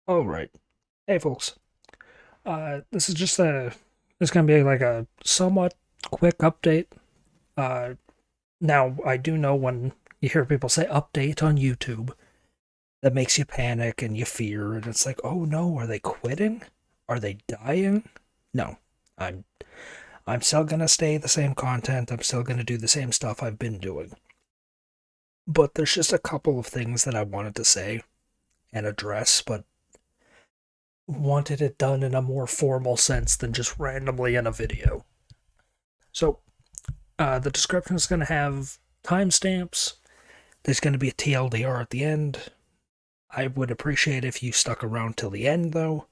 All right. Hey, folks. This is just it's going to be like a somewhat quick update. Uh, Now, I do know when you hear people say update on YouTube, that makes you panic and you fear, and it's like, oh no, are they quitting? Are they dying? No, I'm I'm still gonna stay the same content. I'm still gonna do the same stuff I've been doing. But there's just a couple of things that I wanted to say and address, but wanted it done in a more formal sense than just randomly in a video. So, the description is going to have timestamps. There's going to be a TLDR at the end. I would appreciate if you stuck around till the end, though,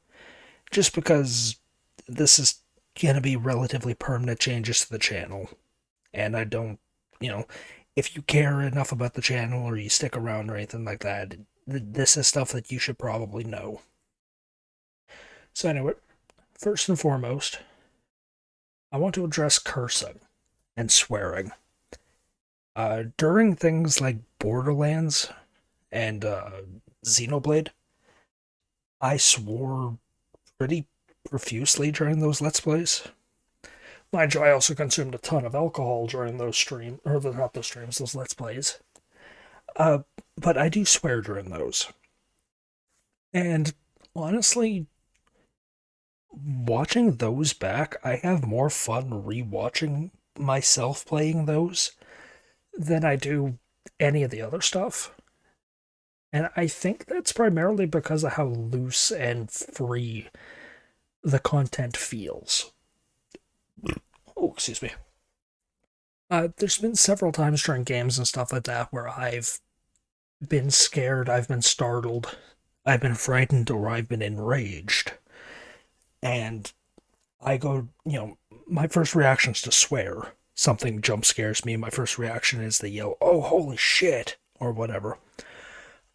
just because this is going to be relatively permanent changes to the channel. And I don't, you know, if you care enough about the channel or you stick around or anything like that, this is stuff that you should probably know. So, anyway, first and foremost, I want to address cursing and swearing. During things like Borderlands and Xenoblade, I swore pretty profusely during those Let's Plays. Mind you, I also consumed a ton of alcohol during those not those streams, those Let's Plays. Uh, but I do swear during those. And honestly, watching those back, I have more fun rewatching myself playing those than I do any of the other stuff. And I think that's primarily because of how loose and free the content feels. Oh, excuse me. There's been several times during games and stuff like that where I've been scared, I've been startled, I've been frightened, or I've been enraged. And I go, my first reaction is to swear. Something jump scares me. My first reaction is to yell, oh, holy shit, or whatever.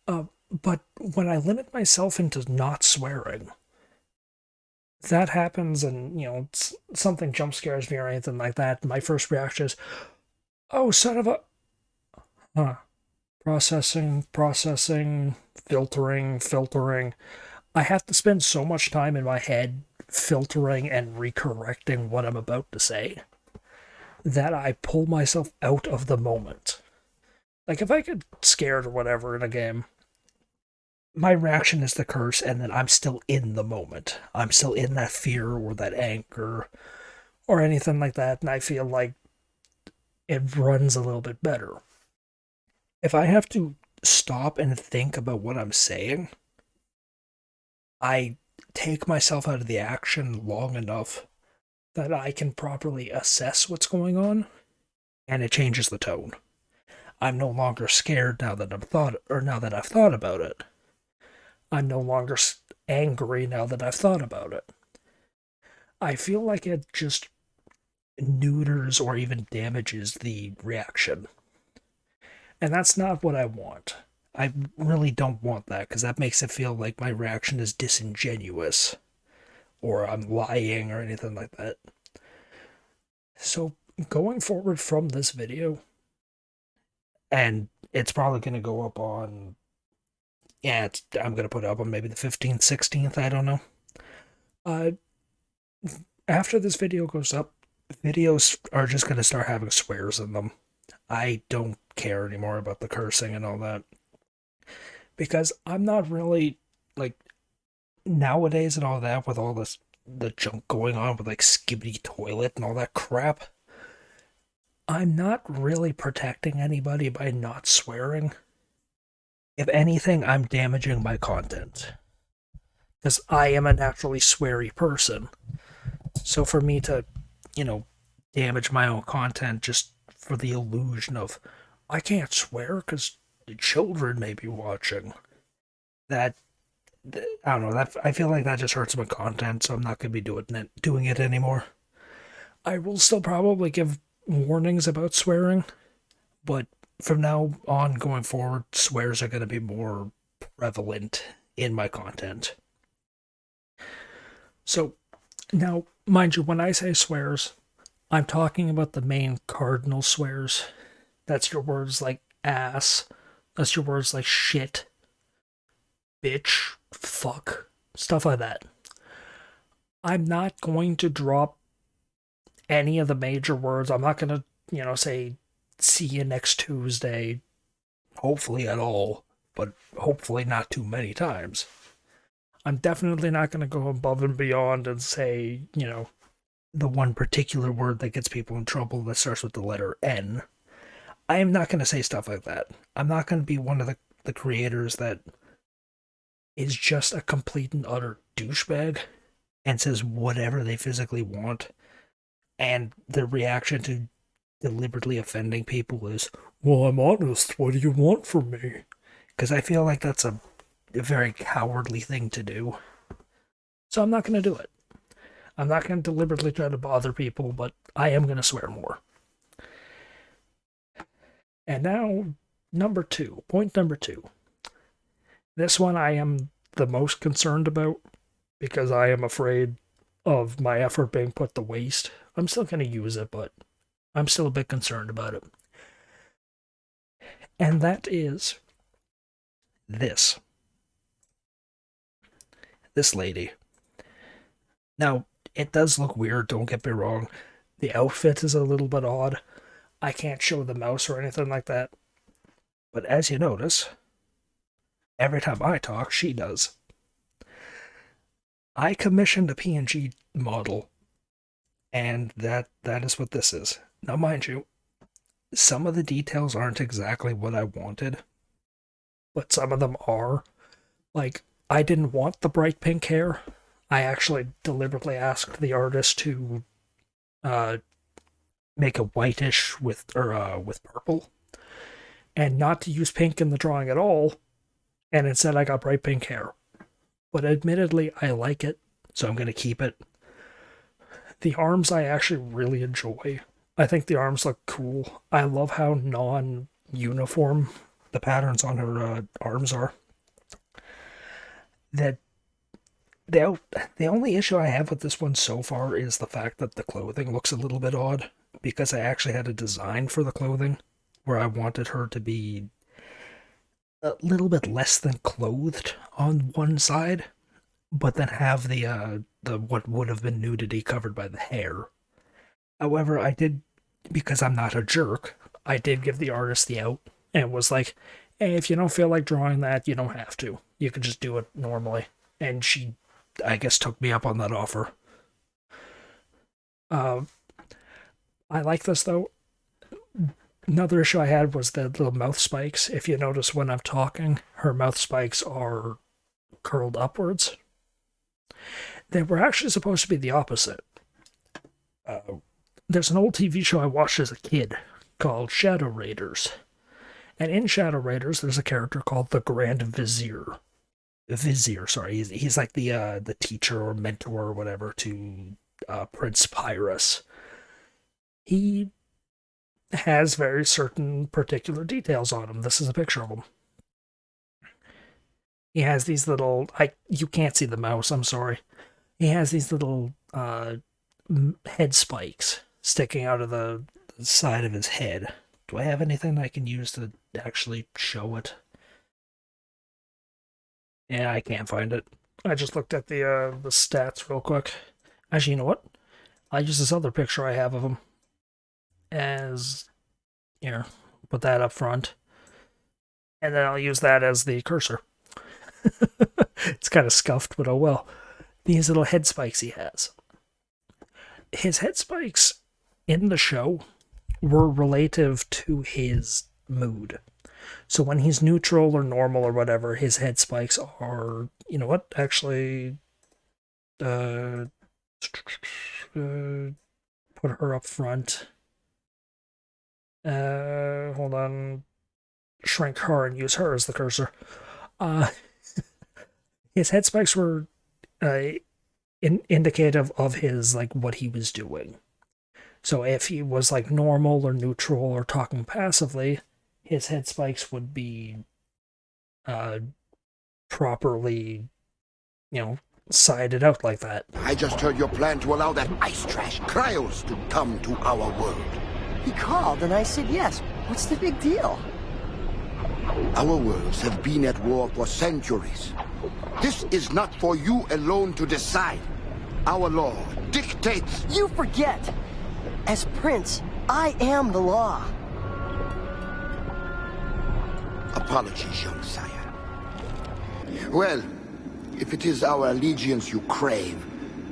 But when I limit myself into not swearing, that happens and, something jump scares me or anything like that. My first reaction is, oh, son of a. Huh. Processing, filtering. I have to spend so much time in my head filtering and recorrecting what I'm about to say that I pull myself out of the moment. Like, if I get scared or whatever in a game, my reaction is to curse, and then I'm still in the moment. I'm still in that fear or that anger or anything like that, and I feel like it runs a little bit better. If I have to stop and think about what I'm saying, I take myself out of the action long enough that I can properly assess what's going on, and it changes the tone. I'm no longer scared now that I've thought about it. I'm no longer angry now that I've thought about it. I feel like it just neuters or even damages the reaction. And that's not what I want. I really don't want that because that makes it feel like my reaction is disingenuous or I'm lying or anything like that. So, going forward from this video, and it's probably going to go up on, I'm going to put it up on maybe the 15th, 16th, I don't know. Uh, After this video goes up, videos are just going to start having swears in them. I don't care anymore about the cursing and all that. Because I'm not really, like, nowadays and all that, with all the junk going on with, like, Skibidi Toilet and all that crap, I'm not really protecting anybody by not swearing. If anything, I'm damaging my content. Because I am a naturally sweary person. So for me to, damage my own content just for the illusion of, I can't swear because the children may be watching, that, I don't know, that I feel like that just hurts my content, so I'm not going to be doing it anymore. I will still probably give warnings about swearing, but from now on going forward, swears are going to be more prevalent in my content. So, now, mind you, when I say swears, I'm talking about the main cardinal swears. That's your words like ass. That's your words like shit, bitch, fuck, stuff like that. I'm not going to drop any of the major words. I'm not going to, say, see you next Tuesday, hopefully at all, but hopefully not too many times. I'm definitely not going to go above and beyond and say, the one particular word that gets people in trouble that starts with the letter N. I am not going to say stuff like that. I'm not going to be one of the creators that is just a complete and utter douchebag and says whatever they physically want, and the reaction to deliberately offending people is, well, I'm honest, what do you want from me? Because I feel like that's a very cowardly thing to do. So I'm not going to do it. I'm not going to deliberately try to bother people, but I am going to swear more. And now, point number two. This one I am the most concerned about because I am afraid of my effort being put to waste. I'm still going to use it, but I'm still a bit concerned about it. And that is this. This lady. Now, it does look weird, don't get me wrong. The outfit is a little bit odd. I can't show the mouse or anything like that. But as you notice, every time I talk, she does. I commissioned a PNG model, and that is what this is. Now, mind you, some of the details aren't exactly what I wanted, but some of them are. Like, I didn't want the bright pink hair. I actually deliberately asked the artist to make a whitish with purple, and not to use pink in the drawing at all, and instead I got bright pink hair. But admittedly, I like it, so I'm going to keep it. The arms I actually really enjoy. I think the arms look cool. I love how non-uniform the patterns on her arms are. The only issue I have with this one so far is the fact that the clothing looks a little bit odd, because I actually had a design for the clothing where I wanted her to be a little bit less than clothed on one side, but then have the what would have been nudity covered by the hair. However, I did, because I'm not a jerk, I did give the artist the out and was like, hey, if you don't feel like drawing that, you don't have to. You can just do it normally. And she, I guess, took me up on that offer. I like this, though. Another issue I had was the little mouth spikes. If you notice when I'm talking, her mouth spikes are curled upwards. They were actually supposed to be the opposite. There's an old TV show I watched as a kid called Shadow Raiders. And in Shadow Raiders, there's a character called the Grand Vizier. He's like the teacher or mentor or whatever to Prince Pyrrhus. He has very certain particular details on him. This is a picture of him. He has these little... you can't see the mouse, I'm sorry. He has these little head spikes sticking out of the side of his head. Do I have anything I can use to actually show it? Yeah, I can't find it. I just looked at the stats real quick. Actually, you know what? I'll use this other picture I have of him as... Here, put that up front. And then I'll use that as the cursor. It's kind of scuffed, but oh well. These little head spikes he has. His head spikes in the show were relative to his mood. So when he's neutral or normal or whatever, his head spikes are, you know what, actually, put her up front. Hold on, shrink her and use her as the cursor. His head spikes were indicative of his, like, what he was doing. So if he was, like, normal or neutral or talking passively, his head spikes would be properly, sided out like that. I just heard your plan to allow that ice trash Cryos to come to our world. He called and I said yes. What's the big deal? Our worlds have been at war for centuries. This is not for you alone to decide. Our law dictates... You forget! As Prince, I am the law. Apologies, young sire. Well, if it is our allegiance you crave,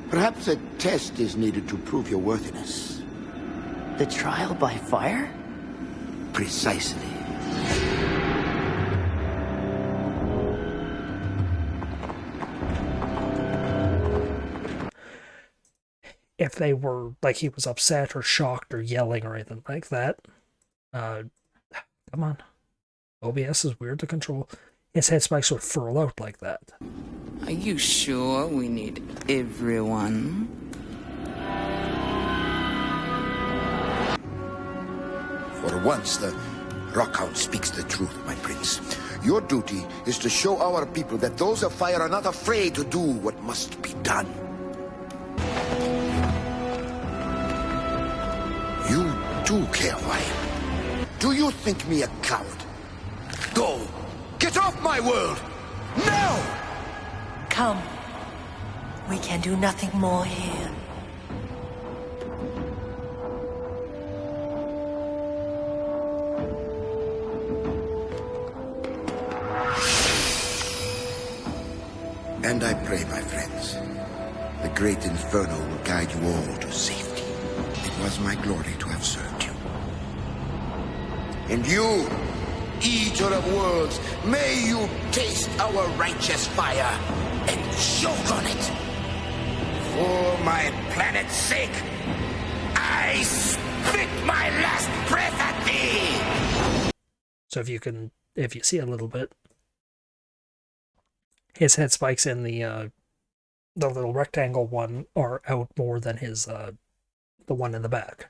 perhaps a test is needed to prove your worthiness. The trial by fire? Precisely. If they were, like, he was upset or shocked or yelling or anything like that, come on. OBS is weird to control. His head spikes would furl out like that. Are you sure we need everyone? For once, the Rockhound speaks the truth, my prince. Your duty is to show our people that those of fire are not afraid to do what must be done. You do care why. Do you think me a coward? Go! Get off my world! Now! Come. We can do nothing more here. And I pray, my friends, the great inferno will guide you all to safety. It was my glory to have served you. And you, Eater of Worlds, may you taste our righteous fire and choke on it. For my planet's sake, I spit my last breath at thee! So if you see a little bit, his head spikes in the little rectangle one are out more than his the one in the back.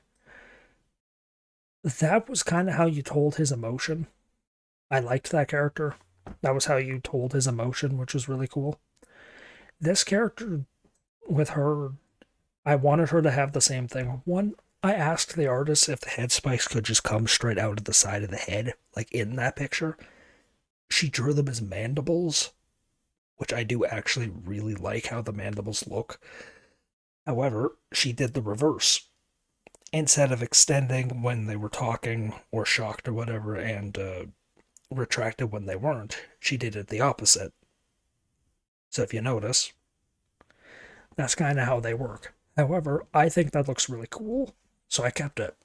That was kind of how you told his emotion. I liked that character. That was how you told his emotion, which was really cool. This character, with her, I wanted her to have the same thing. One, I asked the artist if the head spikes could just come straight out of the side of the head, like in that picture. She drew them as mandibles, which I do actually really like how the mandibles look. However, she did the reverse. Instead of extending when they were talking or shocked or whatever and retracted when they weren't, she did it the opposite. So if you notice, that's kind of how they work. However, I think that looks really cool, so I kept it.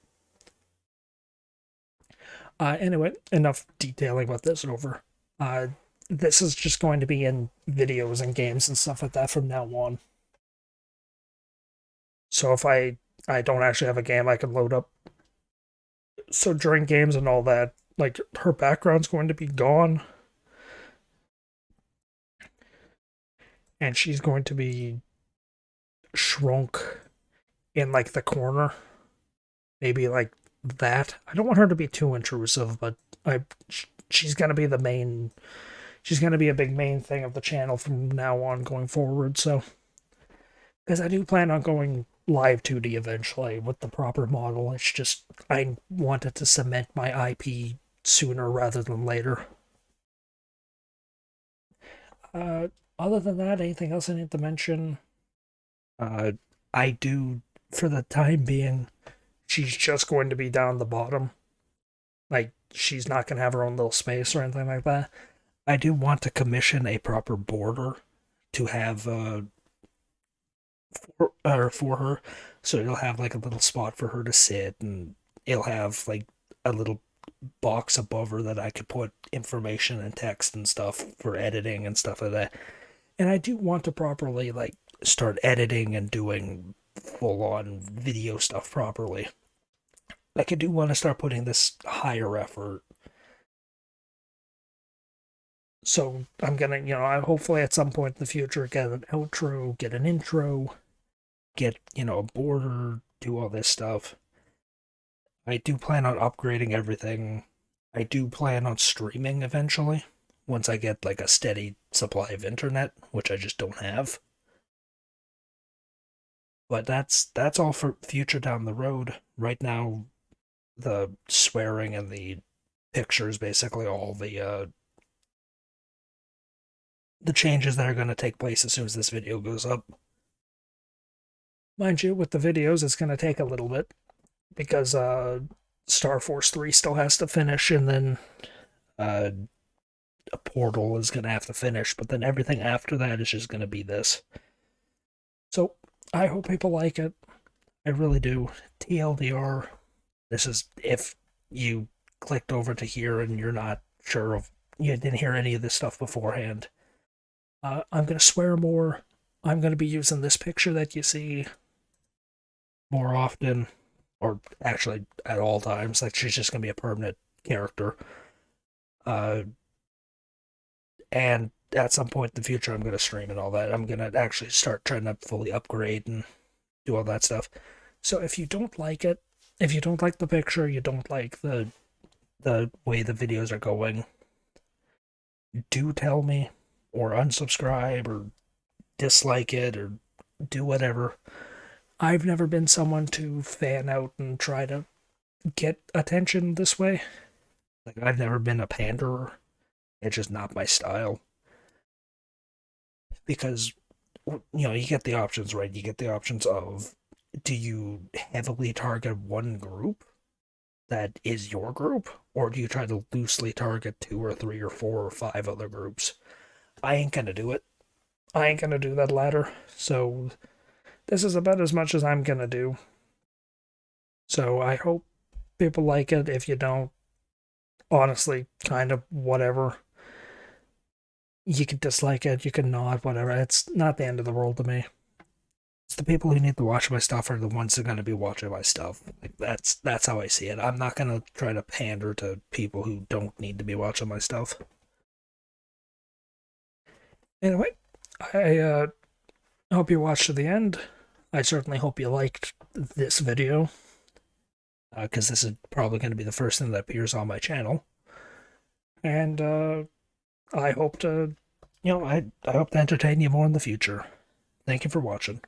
Anyway, enough detailing about this over. This is just going to be in videos and games and stuff like that from now on. So if I don't actually have a game I can load up. So during games and all that, like, her background's going to be gone. And she's going to be shrunk in, like, the corner. Maybe like that. I don't want her to be too intrusive, but she's going to be the main... She's going to be a big main thing of the channel from now on going forward, so... Because I do plan on going live 2D eventually with the proper model. It's just, I wanted to cement my IP sooner rather than later. Other than that, anything else I need to mention? I do, for the time being, she's just going to be down the bottom. Like, she's not going to have her own little space or anything like that. I do want to commission a proper border to have for her, so it'll have like a little spot for her to sit, and it'll have like a little box above her that I could put information and text and stuff for editing and stuff like that. And I do want to properly like start editing and doing full-on video stuff properly. Like, I do want to start putting this higher effort. So I'm gonna, I hopefully at some point in the future get an outro, get an intro, get, a border, do all this stuff. I do plan on upgrading everything. I do plan on streaming eventually, once I get like a steady supply of internet, which I just don't have. But that's all for future down the road. Right now, the swearing and the pictures, basically all the changes that are going to take place as soon as this video goes up. Mind you, with the videos, it's going to take a little bit because Star Force 3 still has to finish, and then a Portal is going to have to finish, but then everything after that is just going to be this. So I hope people like it. I really do. TLDR, this is if you clicked over to here and you're not sure of, you didn't hear any of this stuff beforehand. I'm going to swear more. I'm going to be using this picture that you see more often, or actually at all times. Like, she's just going to be a permanent character. And at some point in the future, I'm going to stream and all that. I'm going to actually start trying to fully upgrade and do all that stuff. So if you don't like it, if you don't like the picture, you don't like the way the videos are going, do tell me, or unsubscribe, or dislike it, or do whatever. I've never been someone to fan out and try to get attention this way. Like, I've never been a panderer. It's just not my style. Because, you know, you get the options, right? You get the options of, do you heavily target one group that is your group? Or do you try to loosely target 2 or 3 or 4 or 5 other groups? I ain't gonna do it. I ain't gonna do that latter. So, this is about as much as I'm gonna do. So, I hope people like it. If you don't, honestly, kind of whatever. You can dislike it, you can not, whatever. It's not the end of the world to me. It's the people who need to watch my stuff are the ones that are going to be watching my stuff. Like, that's how I see it. I'm not going to try to pander to people who don't need to be watching my stuff. Anyway, I hope you watched to the end. I certainly hope you liked this video, because this is probably going to be the first thing that appears on my channel. And I hope to, I hope to entertain you more in the future. Thank you for watching.